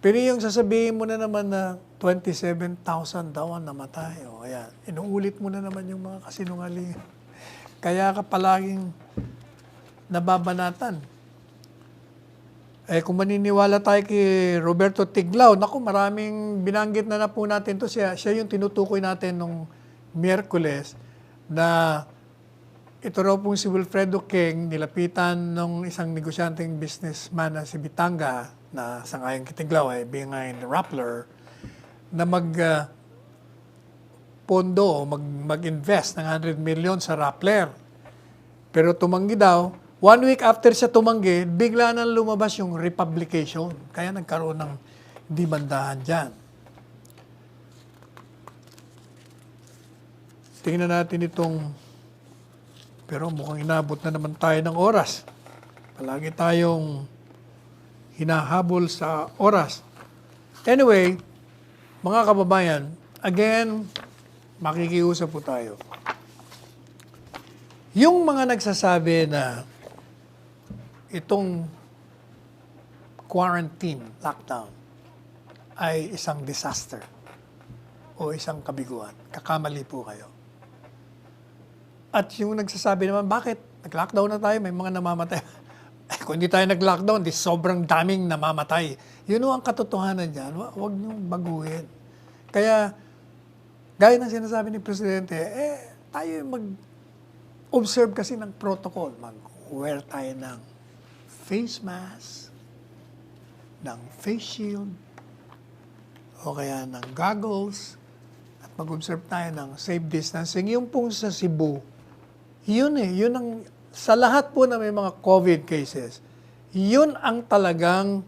A: Pero yung sasabihin mo na naman na 27,000 daw ang namatay. Ayan, inuulit mo na naman yung mga kasinungalingan. Kaya ka palaging nababanatan. Kung maniniwala tayo kay Roberto Tiglao, naku, maraming binanggit na po natin to. Siya yung tinutukoy natin nung Miyerkules na ito raw pong si Wilfredo King, nilapitan ng isang negosyanteng businessman na si Bitanga, na sangayon kay Tiglao behind Rappler, na pondo, mag-invest ng 100 million sa Rappler. Pero tumanggi daw. 1 week after siya tumanggi, bigla nang lumabas yung republication. Kaya nagkaroon ng demandahan dyan. Tingnan natin itong, pero mukhang inabot na naman tayo ng oras. Palagi tayong hinahabol sa oras. Anyway, mga kababayan, again, makikiusap po tayo. Yung mga nagsasabi na itong quarantine, lockdown, ay isang disaster o isang kabiguan, kakamali po kayo. At yung nagsasabi naman, bakit? Nag-lockdown na tayo, may mga namamatay. Kung hindi tayo nag-lockdown, di sobrang daming namamatay. Yun ang katotohanan dyan. Huwag niyong baguhin. Kaya, gaya ng sinasabi ni Presidente, tayo mag-observe kasi ng protocol. Mag-wear tayo ng face mask, ng face shield, o kaya ng goggles, at mag-observe tayo ng safe distancing. Yung pong sa Cebu, yun ang, sa lahat po na may mga COVID cases, yun ang talagang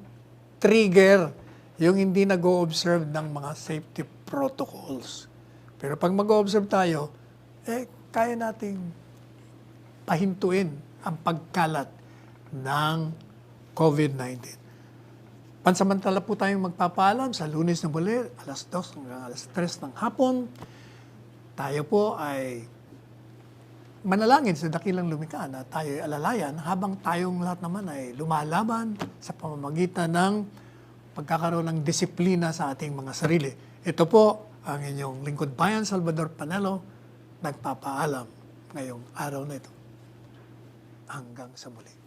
A: trigger, yung hindi nag-o-observe ng mga safety protocols. Pero pag mag-o-observe tayo, kaya nating pahintuin ang pagkalat ng COVID-19. Pansamantala po tayong magpapaalam sa Lunes na muli, alas 2 hanggang alas 3 ng hapon. Tayo po ay manalangin sa dakilang lumikha na tayo ay alalayan habang tayong lahat naman ay lumalaban sa pamamagitan ng pagkakaroon ng disiplina sa ating mga sarili. Ito po ang inyong lingkod bayan, Salvador Panelo, nagpapaalam ngayong araw na ito. Hanggang sa muli.